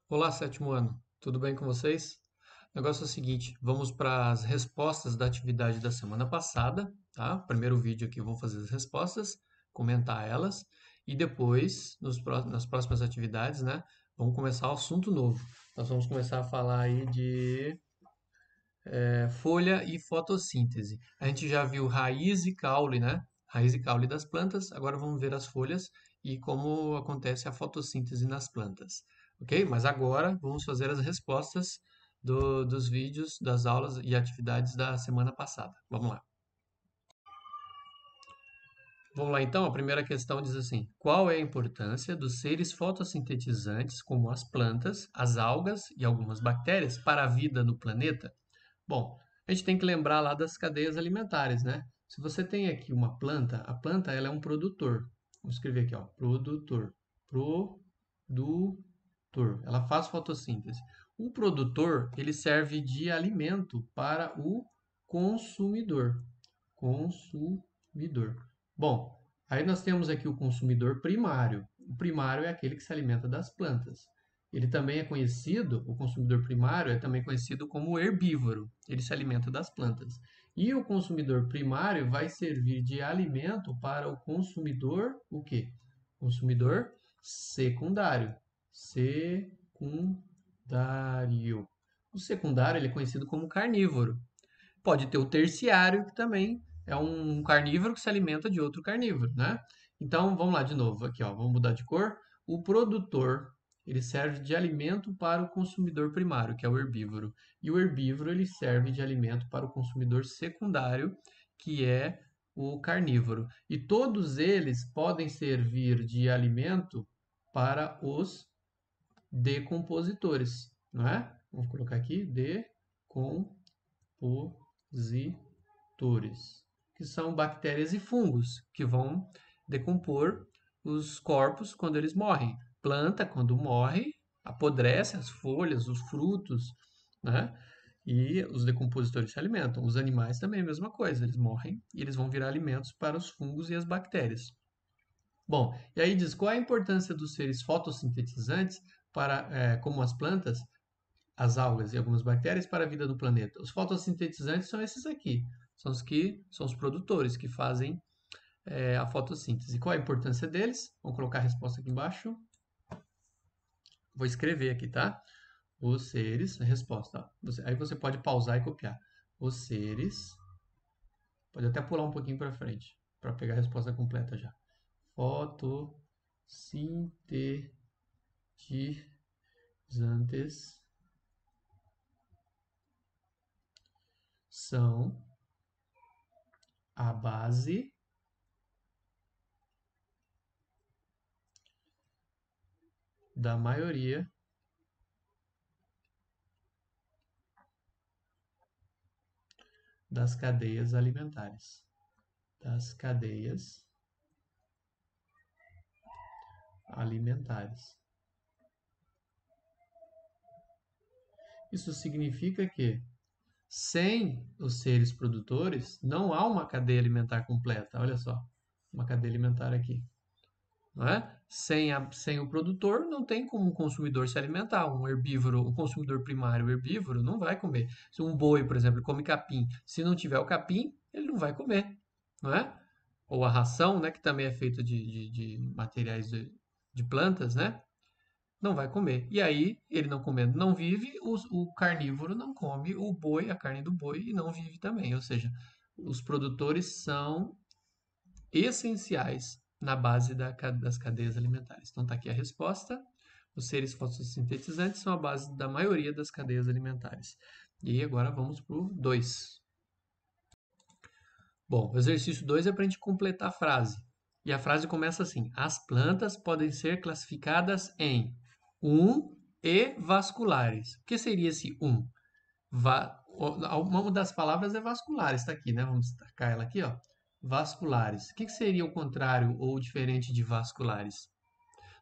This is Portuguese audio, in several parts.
Olá, sétimo ano. Tudo bem com vocês? O negócio é o seguinte, vamos para as respostas da atividade da semana passada, tá? Primeiro vídeo aqui eu vou fazer as respostas, comentar elas e depois, nas próximas atividades, né, vamos começar o assunto novo. Nós vamos começar a falar aí de folha e fotossíntese. A gente já viu raiz e caule, né? Raiz e caule das plantas. Agora vamos ver as folhas e como acontece a fotossíntese nas plantas, ok? Mas agora vamos fazer as respostas dos vídeos, das aulas e atividades da semana passada. Vamos lá. Vamos lá então, a primeira questão diz assim: qual é a importância dos seres fotossintetizantes, como as plantas, as algas e algumas bactérias, para a vida no planeta? Bom, a gente tem que lembrar lá das cadeias alimentares, né? Se você tem aqui uma planta, a planta ela é um produtor. Vamos escrever aqui, ó, produtor. Produtor. Ela faz fotossíntese. O produtor, ele serve de alimento para o consumidor. Consumidor. Bom, aí nós temos aqui o consumidor primário. O primário é aquele que se alimenta das plantas. Ele também é conhecido, o consumidor primário é também conhecido como herbívoro. Ele se alimenta das plantas. E o consumidor primário vai servir de alimento para o consumidor, o quê? Consumidor secundário. Secundário. O secundário ele é conhecido como carnívoro. Pode ter o terciário, que também é um carnívoro que se alimenta de outro carnívoro, né? Então, vamos lá de novo aqui, ó, vamos mudar de cor. O produtor, ele serve de alimento para o consumidor primário, que é o herbívoro. E o herbívoro, ele serve de alimento para o consumidor secundário, que é o carnívoro. E todos eles podem servir de alimento para os decompositores, não é? Vamos colocar aqui, decompositores, que são bactérias e fungos, que vão decompor os corpos quando eles morrem. Planta, quando morre, apodrece as folhas, os frutos, né? E os decompositores se alimentam. Os animais também é a mesma coisa, eles morrem e eles vão virar alimentos para os fungos e as bactérias. Bom, e aí diz qual é a importância dos seres fotossintetizantes para, como as plantas, as algas e algumas bactérias para a vida do planeta. Os fotossintetizantes são esses aqui, são os que são os produtores que fazem a fotossíntese. Qual a importância deles? Vamos colocar a resposta aqui embaixo. Vou escrever aqui, tá? Os seres, a resposta. Ó. Aí você pode pausar e copiar. Os seres, pode até pular um pouquinho para frente, para pegar a resposta completa já. Fotossintetizantes são a base da maioria das cadeias alimentares. Das cadeias alimentares. Isso significa que sem os seres produtores não há uma cadeia alimentar completa. Olha só, uma cadeia alimentar aqui. Não é? Sem o produtor, não tem como um consumidor se alimentar. Um herbívoro, um consumidor primário herbívoro, não vai comer. Se um boi, por exemplo, come capim, se não tiver o capim, ele não vai comer. Não é? Ou a ração, né, que também é feita de materiais de plantas, né? Não vai comer. E aí, ele não comendo, não vive, o carnívoro não come o boi, a carne do boi, e não vive também. Ou seja, os produtores são essenciais na base das cadeias alimentares. Então, está aqui a resposta. Os seres fotossintetizantes são a base da maioria das cadeias alimentares. E agora vamos para o 2. Bom, o exercício 2 é para a gente completar a frase. E a frase começa assim: as plantas podem ser classificadas em e vasculares. O que seria esse uma das palavras é vasculares, está aqui, né? Vamos destacar ela aqui, ó. Vasculares. O que seria o contrário ou diferente de vasculares?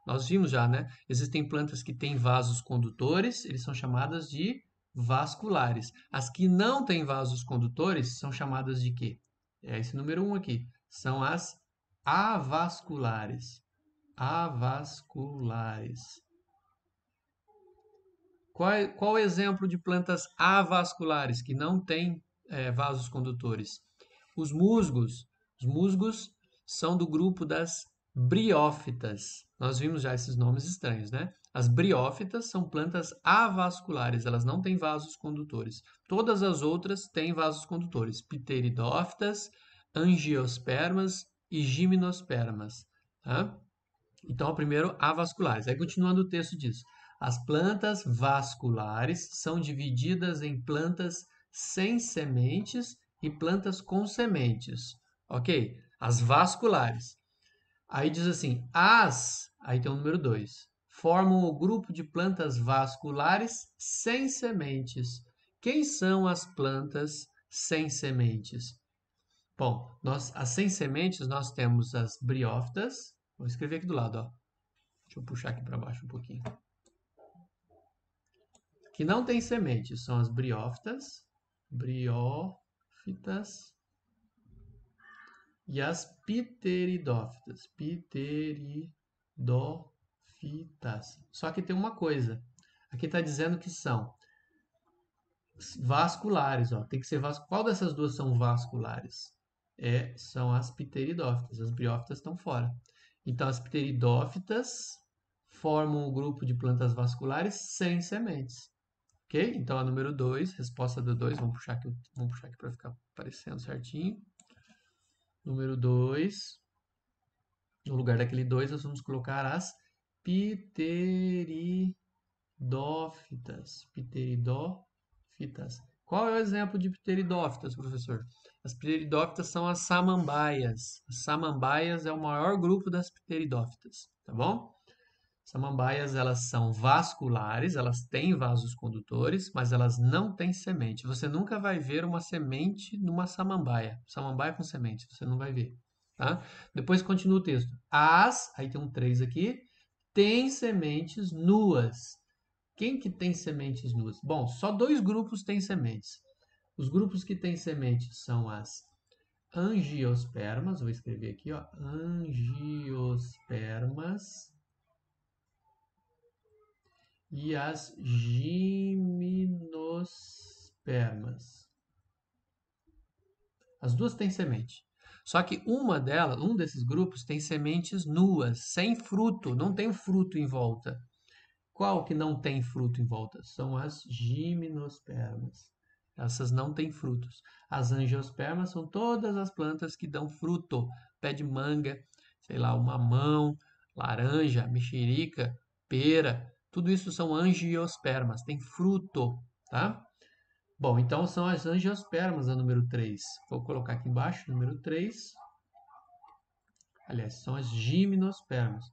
Nós vimos já, né? Existem plantas que têm vasos condutores, eles são chamadas de vasculares. As que não têm vasos condutores são chamadas de quê? É esse número 1 aqui. São as avasculares. Avasculares. Qual o exemplo de plantas avasculares que não têm vasos condutores? Os musgos. Os musgos são do grupo das briófitas. Nós vimos já esses nomes estranhos, né? As briófitas são plantas avasculares, elas não têm vasos condutores. Todas as outras têm vasos condutores: pteridófitas, angiospermas e gimnospermas. Tá? Então, primeiro, avasculares. Aí, continuando o texto diz: as plantas vasculares são divididas em plantas sem sementes e plantas com sementes. Ok? As vasculares. Aí diz assim: aí tem o número 2, formam o grupo de plantas vasculares sem sementes. Quem são as plantas sem sementes? Bom, as sem sementes nós temos as briófitas. Vou escrever aqui do lado, ó. Deixa eu puxar aqui para baixo um pouquinho. Que não tem sementes são as briófitas, e as pteridófitas, Só que tem uma coisa. Aqui está dizendo que são vasculares, ó. Tem que ser vascular. Qual dessas duas são vasculares? São as pteridófitas. As briófitas estão fora. Então, as pteridófitas formam um grupo de plantas vasculares sem sementes. Ok? Então, a número 2, resposta do 2, vamos puxar aqui para ficar aparecendo certinho. Número 2, no lugar daquele 2, nós vamos colocar as pteridófitas. Qual é o exemplo de pteridófitas, professor? As pteridófitas são as samambaias. As samambaias é o maior grupo das pteridófitas, tá bom? Samambaias, elas são vasculares, elas têm vasos condutores, mas elas não têm semente. Você nunca vai ver uma semente numa samambaia. Samambaia com semente, você não vai ver, tá? Depois continua o texto. Aí tem um 3 aqui, tem sementes nuas. Quem que tem sementes nuas? Bom, só 2 grupos têm sementes. Os grupos que têm sementes são as angiospermas, vou escrever aqui, ó, angiospermas, e as gimnospermas. As duas têm semente. Só que um desses grupos tem sementes nuas, sem fruto, não tem fruto em volta. Qual que não tem fruto em volta? São as gimnospermas. Essas não têm frutos. As angiospermas são todas as plantas que dão fruto. Pé de manga, sei lá, o mamão, laranja, mexerica, pera. Tudo isso são angiospermas, tem fruto, tá? Bom, então são as angiospermas, a número 3. Vou colocar aqui embaixo, número 3. Aliás, são as gimnospermas.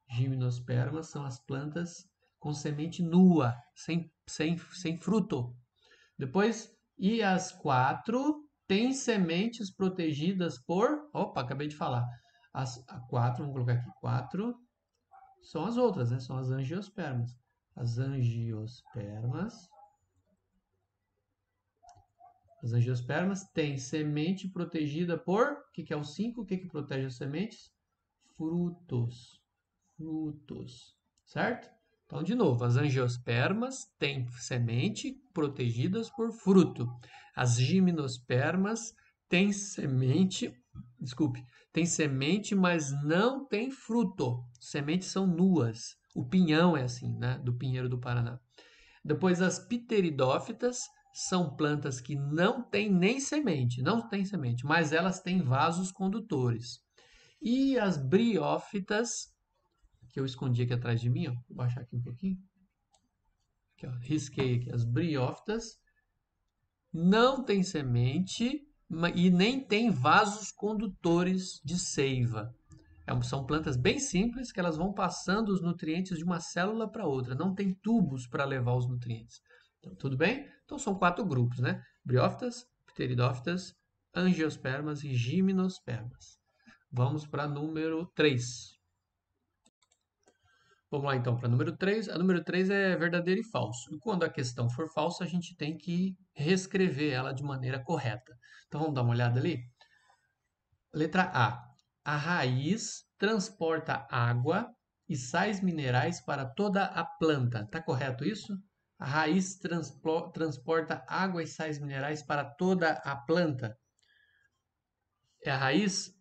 Gimnospermas são as plantas com semente nua, sem fruto. Depois, e as 4 têm sementes protegidas por... Opa, acabei de falar. A 4, vamos colocar aqui 4, são as outras, né? São as angiospermas. As angiospermas têm semente protegida por... O que é o 5? O que protege as sementes? Frutos. Certo? Então, de novo, as angiospermas têm semente protegidas por fruto. As gimnospermas têm semente, tem semente, mas não tem fruto. Sementes são nuas. O pinhão é assim, né? Do pinheiro do Paraná. Depois, as pteridófitas são plantas que não têm nem semente, mas elas têm vasos condutores. E as briófitas, que eu escondi aqui atrás de mim, ó, vou baixar aqui um pouquinho. Aqui, ó, risquei aqui. As briófitas não têm semente e nem têm vasos condutores de seiva. São plantas bem simples que elas vão passando os nutrientes de uma célula para outra. Não tem tubos para levar os nutrientes. Então, tudo bem? Então são 4 grupos, né? Briófitas, pteridófitas, angiospermas e gimnospermas. Vamos para número 3. Vamos lá então para número 3. A número 3 é verdadeiro e falso. E quando a questão for falsa, a gente tem que reescrever ela de maneira correta. Então vamos dar uma olhada ali? Letra A. A raiz transporta água e sais minerais para toda a planta. Tá correto isso? A raiz transporta água e sais minerais para toda a planta. É a raiz?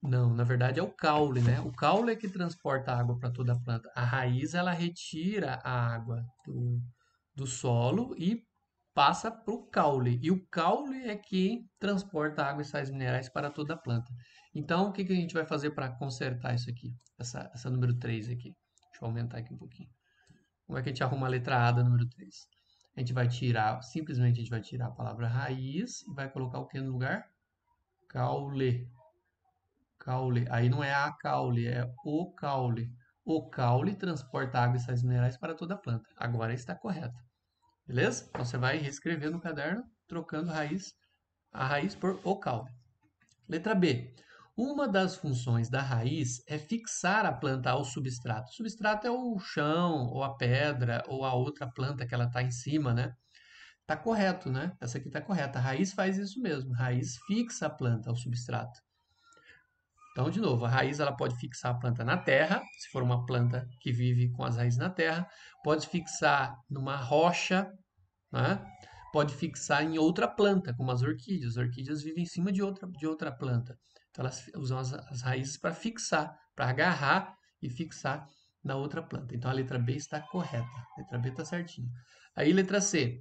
Não, na verdade é o caule, né? O caule é que transporta a água para toda a planta. A raiz, ela retira a água do solo e passa para o caule. E o caule é que transporta água e sais minerais para toda a planta. Então, o que que a gente vai fazer para consertar isso aqui? Essa número 3 aqui. Deixa eu aumentar aqui um pouquinho. Como é que a gente arruma a letra A da número 3? A gente vai tirar, simplesmente a gente vai tirar a palavra raiz e vai colocar o que no lugar? Caule. Caule. Aí não é a caule, é o caule. O caule transporta água e sais minerais para toda a planta. Agora está correto. Beleza? Então você vai reescrever no caderno, trocando a raiz por o caule. Letra B. Uma das funções da raiz é fixar a planta ao substrato. O substrato é o chão, ou a pedra, ou a outra planta que ela está em cima, né? Tá correto, né? Essa aqui está correta. A raiz faz isso mesmo. A raiz fixa a planta ao substrato. Então, de novo, a raiz ela pode fixar a planta na terra, se for uma planta que vive com as raízes na terra, pode fixar numa rocha, né? Pode fixar em outra planta, como as orquídeas. As orquídeas vivem em cima de outra planta. Então, elas usam as raízes para fixar, para agarrar e fixar na outra planta. Então, a letra B está correta. A letra B está certinho. Aí, letra C.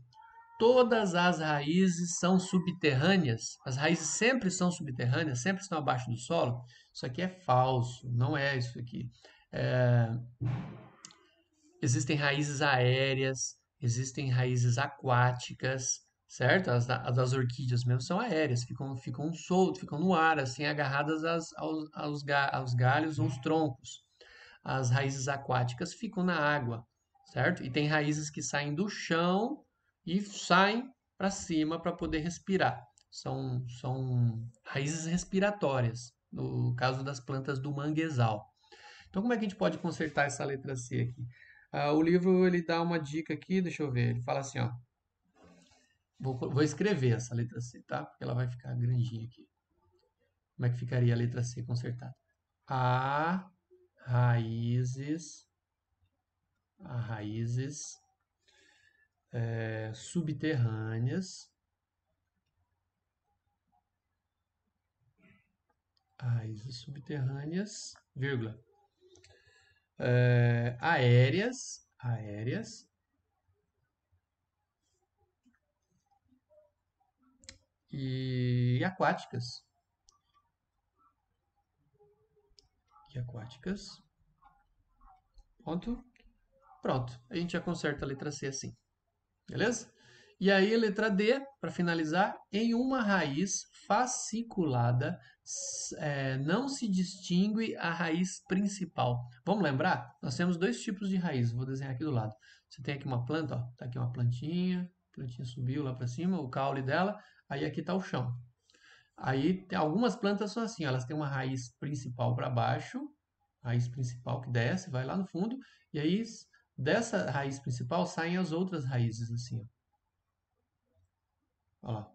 Todas as raízes são subterrâneas. As raízes sempre são subterrâneas, sempre estão abaixo do solo. Isso aqui é falso, não é isso aqui. É, existem raízes aéreas, existem raízes aquáticas, certo? As das orquídeas mesmo são aéreas, ficam soltas, ficam no ar, assim, agarradas aos galhos ou aos troncos. As raízes aquáticas ficam na água, certo? E tem raízes que saem do chão e saem para cima para poder respirar. São raízes respiratórias, no caso das plantas do manguezal. Então, como é que a gente pode consertar essa letra C aqui? O livro ele dá uma dica aqui, deixa eu ver. Ele fala assim, ó. Vou escrever essa letra C, tá? Porque ela vai ficar grandinha aqui. Como é que ficaria a letra C consertada? A raízes subterrâneas, vírgula, aéreas e aquáticas. Ponto. Pronto. A gente já conserta a letra C assim. Beleza? E aí, a letra D, para finalizar, em uma raiz fasciculada, não se distingue a raiz principal. Vamos lembrar? Nós temos dois tipos de raiz. Vou desenhar aqui do lado. Você tem aqui uma planta, ó, tá aqui uma plantinha, a plantinha subiu lá para cima, o caule dela, aí aqui está o chão. Aí tem algumas plantas são assim, elas têm uma raiz principal para baixo, raiz principal que desce, vai lá no fundo, e aí dessa raiz principal saem as outras raízes assim, ó. Olha lá.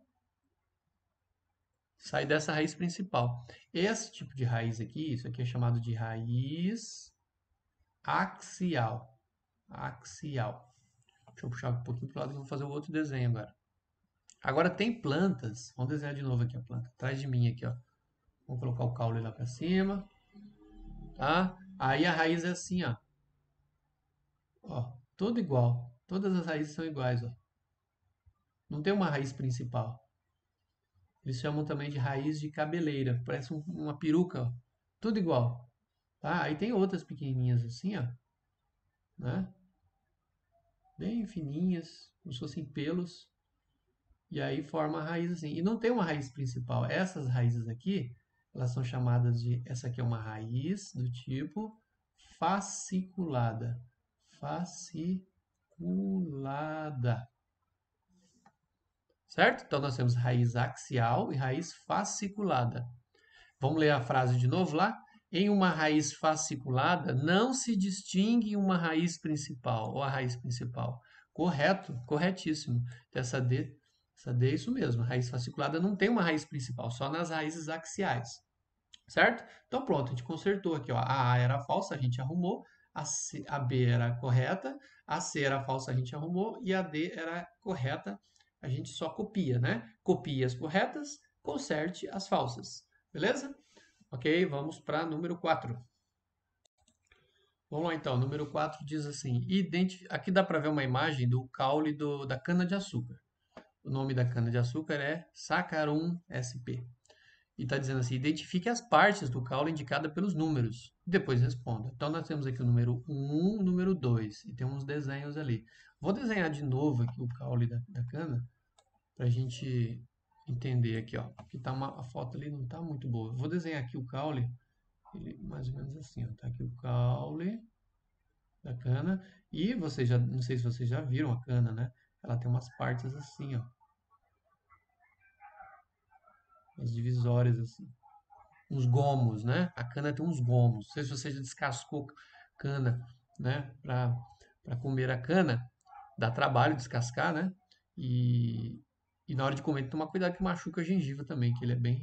Sai dessa raiz principal. Esse tipo de raiz aqui, isso aqui é chamado de raiz axial. Axial. Deixa eu puxar um pouquinho para o lado que eu vou fazer o outro desenho agora. Agora tem plantas, vamos desenhar de novo aqui a planta, atrás de mim aqui, ó. Vamos colocar o caule lá para cima, tá? Aí a raiz é assim, ó. Ó, tudo igual. Todas as raízes são iguais, ó. Não tem uma raiz principal. Eles chamam também de raiz de cabeleira. Parece uma peruca, ó. Tudo igual. Tá? Aí tem outras pequenininhas assim, ó. Né? Bem fininhas, como se fossem pelos. E aí forma a raiz assim. E não tem uma raiz principal. Essas raízes aqui, elas são chamadas de... Essa aqui é uma raiz do tipo fasciculada. Fasciculada. Certo? Então nós temos raiz axial e raiz fasciculada. Vamos ler a frase de novo lá? Em uma raiz fasciculada não se distingue uma raiz principal ou a raiz principal. Correto, corretíssimo. Então, essa D é isso mesmo. A raiz fasciculada não tem uma raiz principal, só nas raízes axiais. certo? Então pronto, a gente consertou aqui, ó. A A era falsa, a gente arrumou, a B era correta, a C era falsa, a gente arrumou, e a D era correta, a gente só copia, né? Copie as corretas, conserte as falsas, beleza? Ok, vamos para número 4. Vamos lá então, número 4 diz assim, aqui dá para ver uma imagem do caule da cana-de-açúcar. O nome da cana-de-açúcar é Saccharum sp. E está dizendo assim, identifique as partes do caule indicada pelos números. Depois responda. Então, nós temos aqui o número 1, o número 2, e tem uns desenhos ali. Vou desenhar de novo aqui o caule da cana, para a gente entender aqui, ó. Porque a foto ali não está muito boa. Vou desenhar aqui o caule, ele, mais ou menos assim, ó. Tá aqui o caule da cana, e vocês já, não sei se vocês já viram a cana, né? Ela tem umas partes assim, ó. Umas divisórias assim. Uns gomos, né? A cana tem uns gomos. Não sei se você já descascou cana, né? Para comer a cana, dá trabalho descascar, né? E na hora de comer, tomar cuidado que machuca a gengiva também, que ele é bem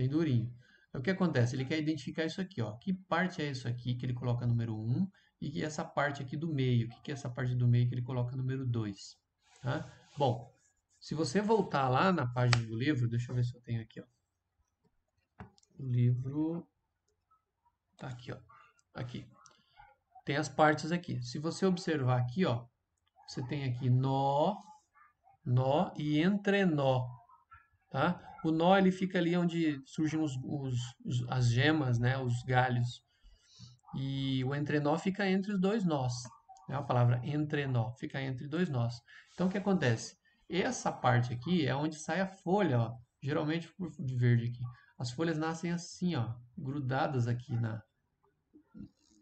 durinho. Aí, o que acontece? Ele quer identificar isso aqui, ó. Que parte é isso aqui que ele coloca número 1 e essa parte aqui do meio. O que é essa parte do meio que ele coloca número 2? Tá? Bom, se você voltar lá na página do livro, deixa eu ver se eu tenho aqui, ó. O livro tá aqui, ó. Aqui. Tem as partes aqui. Se você observar aqui, ó, você tem aqui nó, nó e entrenó, tá? O nó ele fica ali onde surgem as gemas, né, os galhos. E o entrenó fica entre os dois nós. É a palavra entrenó, fica entre dois nós. Então o que acontece? Essa parte aqui é onde sai a folha, ó. Geralmente de verde aqui. As folhas nascem assim, ó, grudadas aqui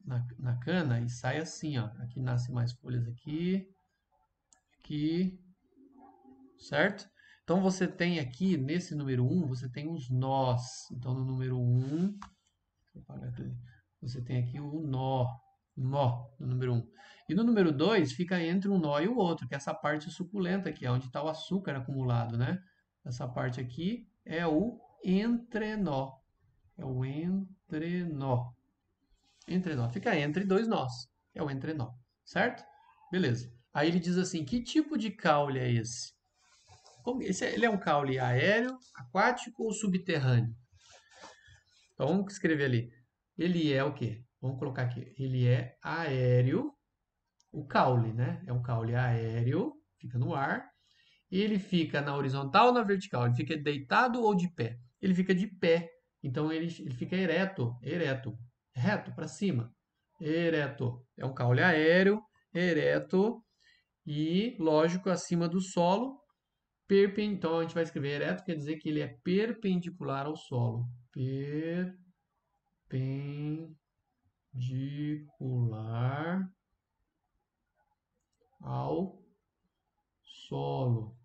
na cana e sai assim, ó. Aqui nasce mais folhas aqui, aqui, certo? Então você tem aqui, nesse número 1, você tem os nós. Então no número 1, deixa eu apagar aqui, você tem aqui o nó no número 1. E no número 2 fica entre um nó e o outro, que é essa parte suculenta aqui, onde está o açúcar acumulado, né? Essa parte aqui é o entrenó. É o entrenó. Entrenó. Fica entre dois nós. É o entrenó. Certo? Beleza. Aí ele diz assim: que tipo de caule é esse? Ele é um caule aéreo, aquático ou subterrâneo? Então vamos escrever ali. Ele é o quê? Vamos colocar aqui. Ele é aéreo, o caule, né? É um caule aéreo, fica no ar. E ele fica na horizontal ou na vertical? Ele fica deitado ou de pé? Ele fica de pé. Então ele fica ereto, reto para cima. Ereto. É um caule aéreo, ereto e, lógico, acima do solo. Então a gente vai escrever ereto, quer dizer que ele é perpendicular ao solo. Perpendicular ao solo,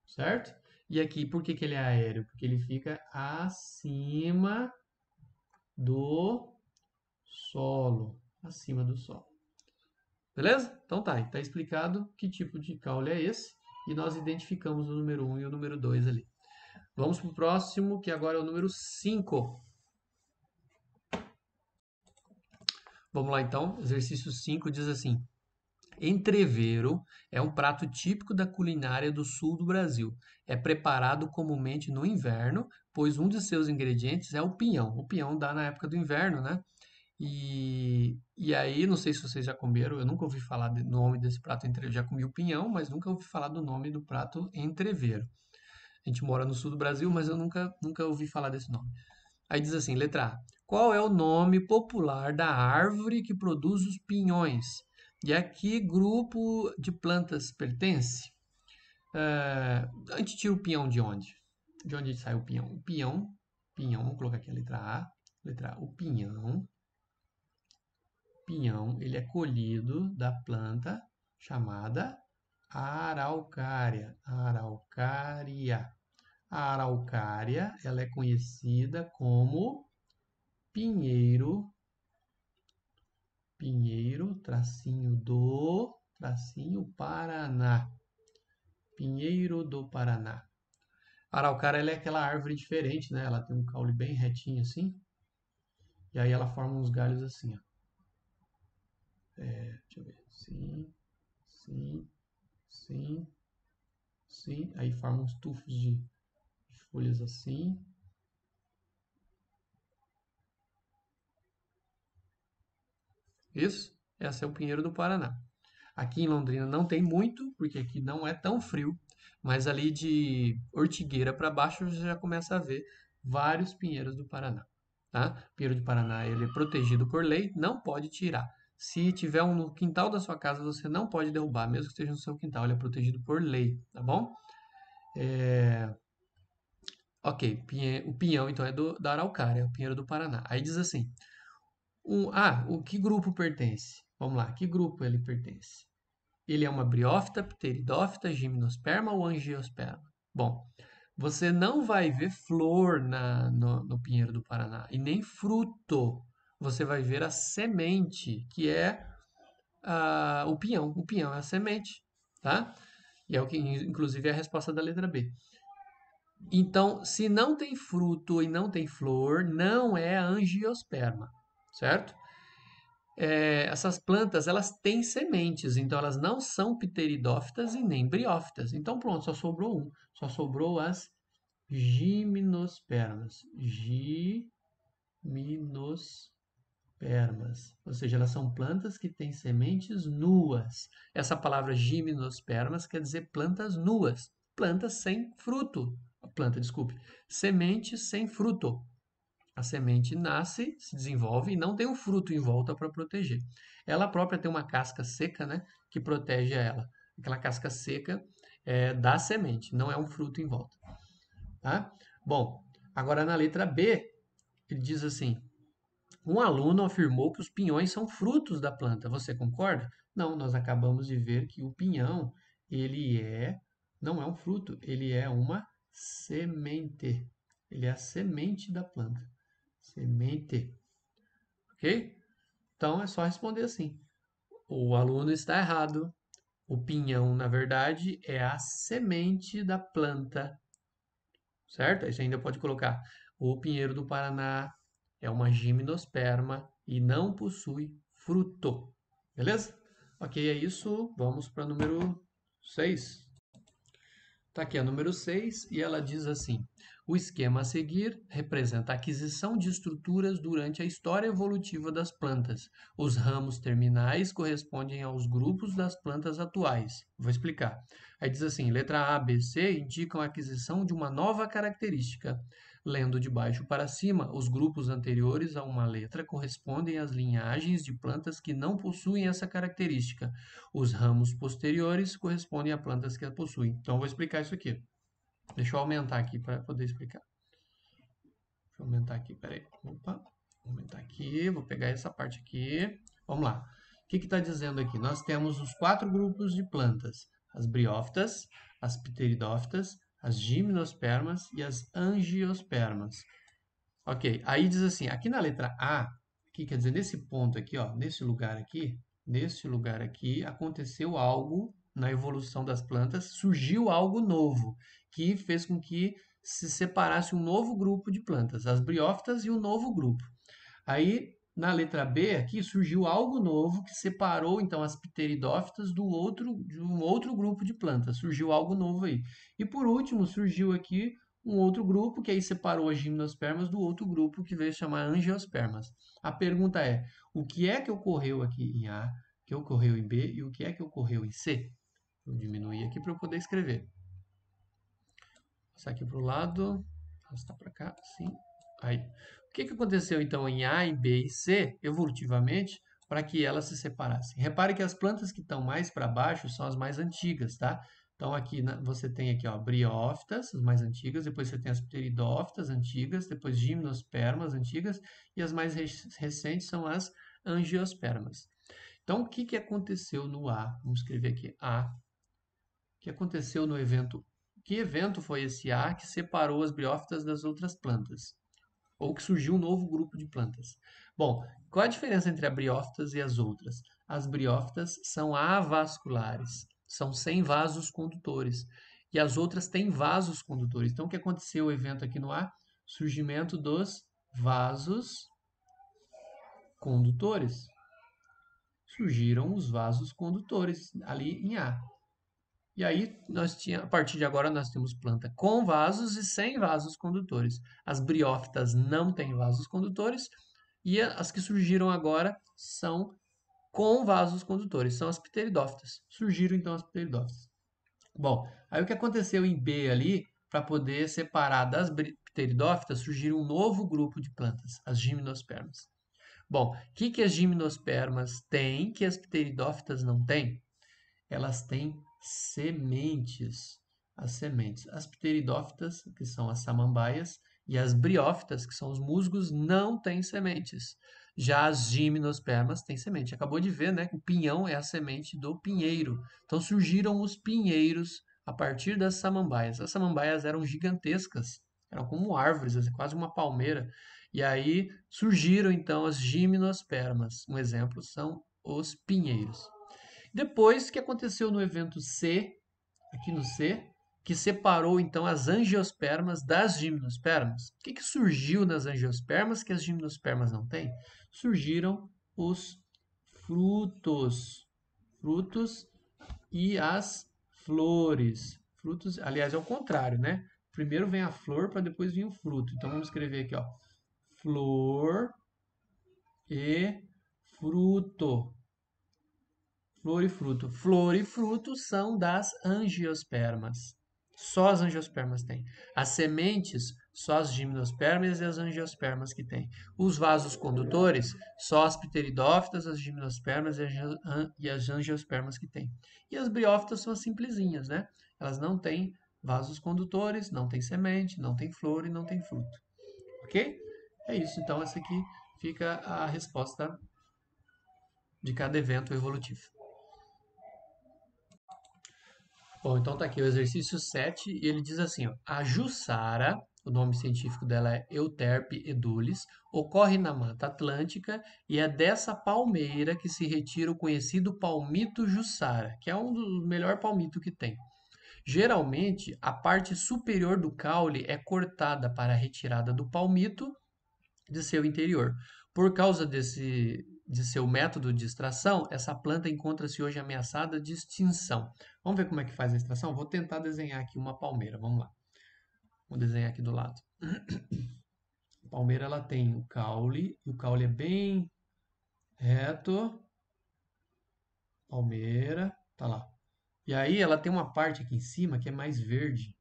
certo? E aqui, por que que ele é aéreo? Porque ele fica acima do solo, acima do solo. Beleza? Então tá explicado que tipo de caule é esse e nós identificamos o número 1 e o número 2 ali. Vamos para o próximo, que agora é o número 5. Vamos lá então, exercício 5 diz assim: entrevero é um prato típico da culinária do sul do Brasil. É preparado comumente no inverno, pois um de seus ingredientes é o pinhão. O pinhão dá na época do inverno, né? E aí, não sei se vocês já comeram, eu nunca ouvi falar do nome desse prato entrevero. Já comi o pinhão, mas nunca ouvi falar do nome do prato entrevero. A gente mora no sul do Brasil, mas eu nunca ouvi falar desse nome. Aí diz assim, letra A. Qual é o nome popular da árvore que produz os pinhões? E a que grupo de plantas pertence? A gente tira o pinhão de onde? De onde sai o pinhão? Pinhão, vamos colocar aqui a letra A. Letra A, o pinhão, ele é colhido da planta chamada araucária. A araucária, ela é conhecida como pinheiro, tracinho Paraná. Pinheiro do Paraná. A araucária ela é aquela árvore diferente, né? Ela tem um caule bem retinho assim. E aí ela forma uns galhos assim, ó. Deixa eu ver. Sim, sim, sim, sim. Aí forma uns tufos de folhas assim. Isso, essa é o pinheiro do Paraná. Aqui em Londrina não tem muito, porque aqui não é tão frio, mas ali de Ortigueira para baixo você já começa a ver vários pinheiros do Paraná, tá? O pinheiro do Paraná ele é protegido por lei, não pode tirar. Se tiver um no quintal da sua casa, você não pode derrubar, mesmo que esteja no seu quintal, ele é protegido por lei, tá bom? Ok, o pinhão então é da Araucária, é o pinheiro do Paraná. Aí diz assim, o que grupo pertence? Vamos lá, que grupo ele pertence? Ele é uma briófita, pteridófita, gimnosperma ou angiosperma? Bom, você não vai ver flor no pinheiro do Paraná e nem fruto. Você vai ver a semente, que é o pinhão. O pinhão é a semente, tá? E é o que, inclusive, é a resposta da letra B. Então, se não tem fruto e não tem flor, não é angiosperma, certo? Essas plantas elas têm sementes, então elas não são pteridófitas e nem briófitas. Então pronto, só sobrou um. Só sobrou as gimnospermas. Gimnospermas. Ou seja, elas são plantas que têm sementes nuas. Essa palavra gimnospermas quer dizer plantas nuas. Plantas sem fruto. Planta, desculpe. Sementes sem fruto. A semente nasce, se desenvolve e não tem um fruto em volta para proteger. Ela própria tem uma casca seca, né, que protege ela. Aquela casca seca é da semente, não é um fruto em volta, tá? Bom, agora na letra B, ele diz assim: um aluno afirmou que os pinhões são frutos da planta. Você concorda? Não, nós acabamos de ver que o pinhão, não é um fruto, ele é uma semente. Ele é a semente da planta. Semente. Ok? Então é só responder assim. O aluno está errado. O pinhão, na verdade, é a semente da planta, certo? Aí você ainda pode colocar: o pinheiro do Paraná é uma gimnosperma e não possui fruto. Beleza? Ok, é isso. Vamos para número 6. Está aqui a número 6 e ela diz assim: o esquema a seguir representa a aquisição de estruturas durante a história evolutiva das plantas. Os ramos terminais correspondem aos grupos das plantas atuais. Vou explicar. Aí diz assim: letra A, B, C indicam a aquisição de uma nova característica. Lendo de baixo para cima, os grupos anteriores a uma letra correspondem às linhagens de plantas que não possuem essa característica. Os ramos posteriores correspondem a plantas que a possuem. Então, eu vou explicar isso aqui. Deixa eu aumentar aqui para poder explicar. Deixa eu aumentar aqui, peraí. Opa, vou aumentar aqui, vou pegar essa parte aqui. Vamos lá. O que está dizendo aqui? Nós temos os 4 grupos de plantas: as briófitas, as pteridófitas, as gimnospermas e as angiospermas. Ok, aí diz assim, aqui na letra A, que quer dizer, nesse ponto aqui, ó, nesse lugar aqui, aconteceu algo na evolução das plantas, surgiu algo novo, que fez com que se separasse um novo grupo de plantas, as briófitas e um novo grupo. Aí, na letra B, aqui surgiu algo novo que separou então as pteridófitas de um outro grupo de plantas. Surgiu algo novo aí. E por último, surgiu aqui um outro grupo que aí separou as gimnospermas do outro grupo que veio chamar angiospermas. A pergunta é: o que é que ocorreu aqui em A, o que ocorreu em B e o que é que ocorreu em C? Vou diminuir aqui para eu poder escrever. Passar aqui para o lado, arrastar para cá, assim. Aí. O que aconteceu então em A, em B e C, evolutivamente, para que elas se separassem? Repare que as plantas que estão mais para baixo são as mais antigas, tá? Então aqui você tem aqui, ó, briófitas, as mais antigas, depois você tem as pteridófitas antigas, depois gimnospermas antigas e as mais recentes são as angiospermas. Então o que aconteceu no A? Vamos escrever aqui A. O que aconteceu no evento? Que evento foi esse A que separou as briófitas das outras plantas? Ou que surgiu um novo grupo de plantas? Bom, qual a diferença entre as briófitas e as outras? As briófitas são avasculares, são sem vasos condutores. e as outras têm vasos condutores. Então, o que aconteceu o evento aqui no A? Surgimento dos vasos condutores. Surgiram os vasos condutores ali em A. E aí, a partir de agora, nós temos planta com vasos e sem vasos condutores. As briófitas não têm vasos condutores e as que surgiram agora são com vasos condutores, são as pteridófitas. Surgiram então as pteridófitas. Bom, aí o que aconteceu em B ali, para poder separar das pteridófitas, surgiu um novo grupo de plantas, as gimnospermas. Bom, o que as gimnospermas têm que as pteridófitas não têm? Elas têm sementes. As sementes. As pteridófitas, que são as samambaias, e as briófitas, que são os musgos, não têm sementes. Já as gimnospermas têm semente. Acabou de ver, né, que o pinhão é a semente do pinheiro. Então surgiram os pinheiros a partir das samambaias. As samambaias eram gigantescas, eram como árvores, quase uma palmeira. E aí surgiram então as gimnospermas. Um exemplo são os pinheiros. Depois, o que aconteceu no evento C, aqui no C, que separou então as angiospermas das gimnospermas? O que surgiu nas angiospermas que as gimnospermas não têm? Surgiram os frutos. Frutos e as flores. Frutos, aliás, é o contrário, né? Primeiro vem a flor para depois vir o fruto. Então vamos escrever aqui, ó. Flor e fruto. Flor e fruto. Flor e fruto são das angiospermas. Só as angiospermas têm. As sementes, só as gimnospermas e as angiospermas que têm. Os vasos condutores, só as pteridófitas, as gimnospermas e as angiospermas que têm. E as briófitas são as simplesinhas, né? Elas não têm vasos condutores, não têm semente, não têm flor e não têm fruto. Ok? É isso. Então, essa aqui fica a resposta de cada evento evolutivo. Bom, então tá aqui o exercício 7 e ele diz assim, ó, a Jussara, o nome científico dela é Euterpe edulis, ocorre na Mata Atlântica e é dessa palmeira que se retira o conhecido palmito Jussara, que é um dos melhores palmitos que tem. Geralmente, a parte superior do caule é cortada para a retirada do palmito de seu interior. Por causa de seu método de extração, essa planta encontra-se hoje ameaçada de extinção. Vamos ver como é que faz a extração? Vou tentar desenhar aqui uma palmeira. Vamos lá. Vou desenhar aqui do lado. A palmeira ela tem o caule, e o caule é bem reto. Palmeira, tá lá. E aí ela tem uma parte aqui em cima que é mais verde.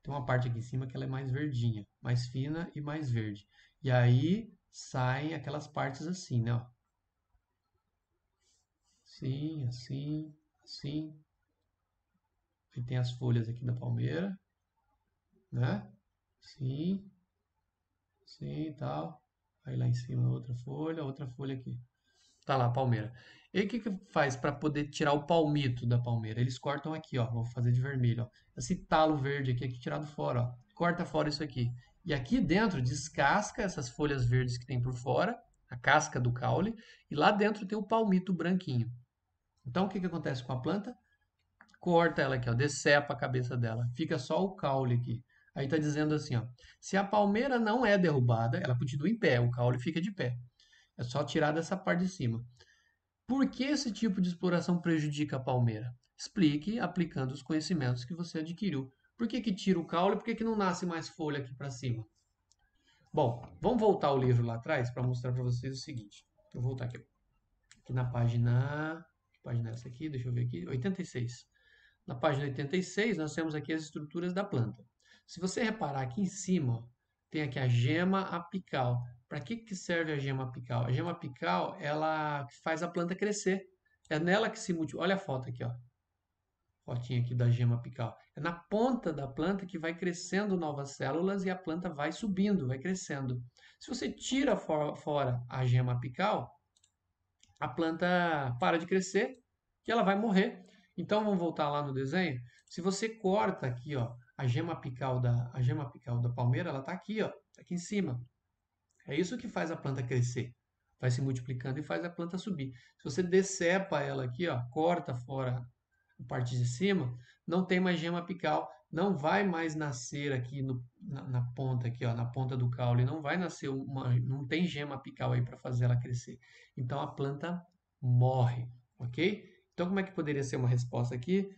Tem uma parte aqui em cima que ela é mais verdinha, mais fina e mais verde. E aí saem aquelas partes assim, né? Ó. Assim, assim, assim. Aí tem as folhas aqui da palmeira, né? Sim, sim e tal. Aí lá em cima outra folha aqui. Tá lá a palmeira. E o que que faz para poder tirar o palmito da palmeira? Eles cortam aqui, ó. Vou fazer de vermelho, ó. Esse talo verde aqui tirado fora, ó. Corta fora isso aqui. E aqui dentro descasca essas folhas verdes que tem por fora, a casca do caule, e lá dentro tem o palmito branquinho. Então o que que acontece com a planta? Corta ela aqui, ó, decepa a cabeça dela. Fica só o caule aqui. Aí está dizendo assim, ó, se a palmeira não é derrubada, ela continua em pé, o caule fica de pé. É só tirar dessa parte de cima. Por que esse tipo de exploração prejudica a palmeira? Explique aplicando os conhecimentos que você adquiriu. Por que que tira o caule? Por que que não nasce mais folha aqui para cima? Bom, vamos voltar o livro lá atrás para mostrar para vocês o seguinte. Eu vou voltar aqui. Aqui na página... Que página é essa aqui? Deixa eu ver aqui. 86. Na página 86, nós temos aqui as estruturas da planta. Se você reparar aqui em cima, ó, tem aqui a gema apical. Para que serve a gema apical? A gema apical, ela faz a planta crescer. É nela que se multiplica. Olha a foto aqui, ó. Fotinha aqui da gema apical. É na ponta da planta que vai crescendo novas células e a planta vai subindo, vai crescendo. Se você tira fora a gema apical, a planta para de crescer e ela vai morrer. Então vamos voltar lá no desenho. Se você corta aqui, ó, a gema apical da palmeira, ela está aqui, ó, tá aqui em cima. É isso que faz a planta crescer. Vai se multiplicando e faz a planta subir. Se você decepa ela aqui, ó, corta fora a parte de cima, não tem mais gema apical, não vai mais nascer aqui na ponta aqui, ó, na ponta do caule, não vai nascer não tem gema apical aí para fazer ela crescer. Então a planta morre, ok? Então como é que poderia ser uma resposta aqui?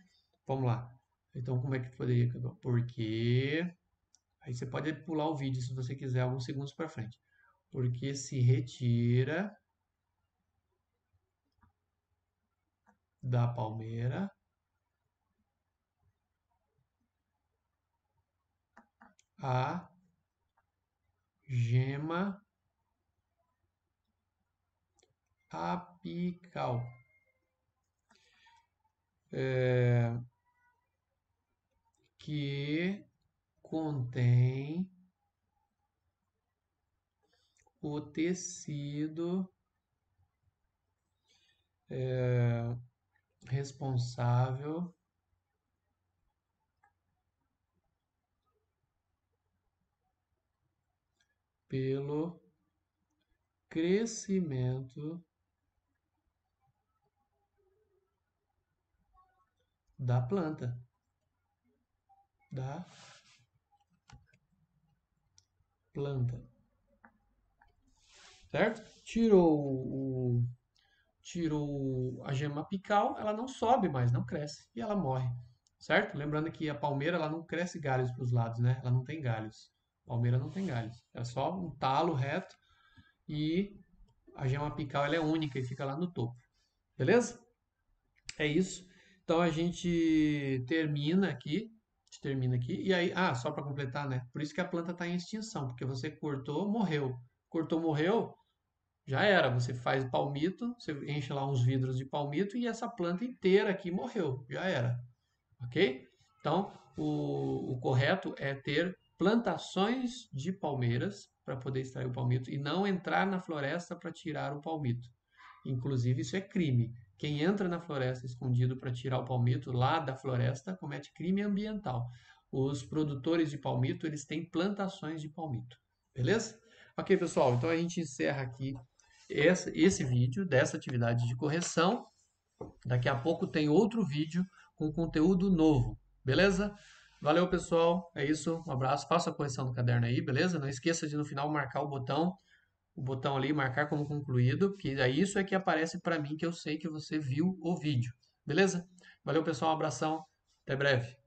Vamos lá. Então como é que poderia? Porque aí você pode pular o vídeo se você quiser alguns segundos para frente. Porque se retira da palmeira a gema apical. Que contém o tecido responsável pelo crescimento da planta. Da planta. Certo? Tirou a gema apical, ela não sobe mais, não cresce e ela morre. Certo? Lembrando que a palmeira ela não cresce galhos para os lados, né? Ela não tem galhos. A palmeira não tem galhos. É só um talo reto e a gema apical ela é única e fica lá no topo. Beleza? É isso. Então a gente termina aqui e aí, só para completar, né? Por isso que a planta está em extinção, porque você cortou, morreu. Cortou, morreu, já era. Você faz palmito, você enche lá uns vidros de palmito e essa planta inteira aqui morreu, já era. Ok? Então, o correto é ter plantações de palmeiras para poder extrair o palmito e não entrar na floresta para tirar o palmito. Inclusive, isso é crime. Quem entra na floresta escondido para tirar o palmito lá da floresta comete crime ambiental. Os produtores de palmito, eles têm plantações de palmito. Beleza? Ok, pessoal. Então a gente encerra aqui esse vídeo dessa atividade de correção. Daqui a pouco tem outro vídeo com conteúdo novo. Beleza? Valeu, pessoal. É isso. Um abraço. Faça a correção do caderno aí, beleza? Não esqueça de no final marcar o botão ali, marcar como concluído, que é isso é que aparece para mim que eu sei que você viu o vídeo. Beleza? Valeu, pessoal, um abração, até breve.